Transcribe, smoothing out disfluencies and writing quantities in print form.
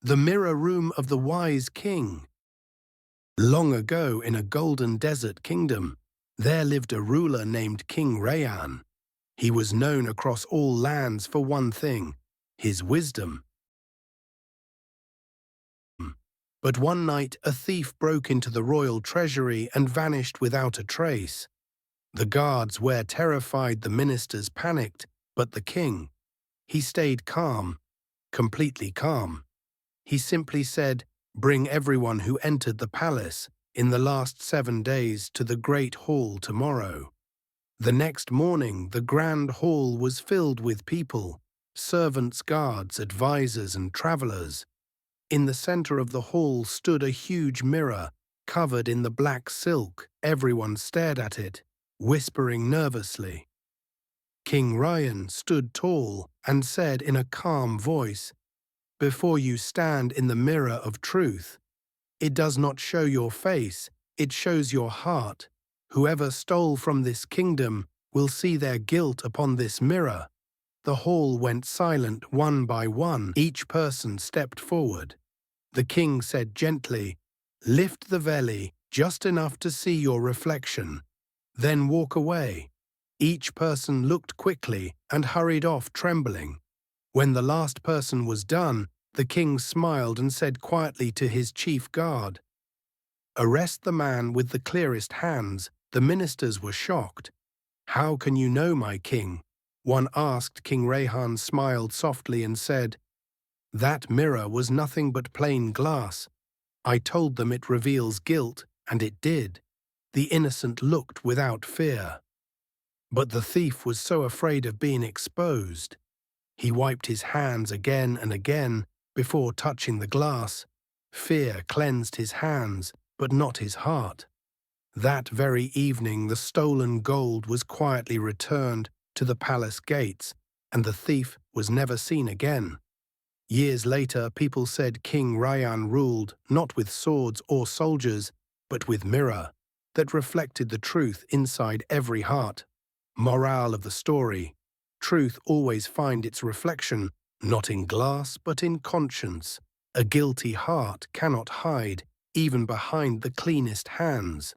The Mirror Room of the Wise King. Long ago, in a golden desert kingdom, there lived a ruler named King Rayan. He was known across all lands for one thing: his wisdom. But one night a thief broke into the royal treasury and vanished without a trace. The guards were terrified, the ministers panicked, but the king, he stayed calm, completely calm. He simply said, "Bring everyone who entered the palace in the last 7 days to the great hall tomorrow." The next morning, the grand hall was filled with people, servants, guards, advisors, and travelers. In the center of the hall stood a huge mirror, covered in the black silk. Everyone stared at it, whispering nervously. King Ryan stood tall and said in a calm voice, "Before you stand in the mirror of truth, it does not show your face, it shows your heart. Whoever stole from this kingdom will see their guilt upon this mirror." The hall went silent one by one. Each person stepped forward. The king said gently, "Lift the veli, just enough to see your reflection. Then walk away." Each person looked quickly and hurried off trembling. When the last person was done, the king smiled and said quietly to his chief guard, "Arrest the man with the clearest hands." The ministers were shocked. "How can you know, my king?" one asked. King Rayan smiled softly and said, "That mirror was nothing but plain glass. I told them it reveals guilt, and it did." The innocent looked without fear. But the thief was so afraid of being exposed. He wiped his hands again and again before touching the glass. Fear cleansed his hands, but not his heart. That very evening, the stolen gold was quietly returned to the palace gates, and the thief was never seen again. Years later, people said King Rayan ruled not with swords or soldiers, but with mirror that reflected the truth inside every heart. Morale of the story: truth always finds its reflection, not in glass, but in conscience. A guilty heart cannot hide, even behind the cleanest hands.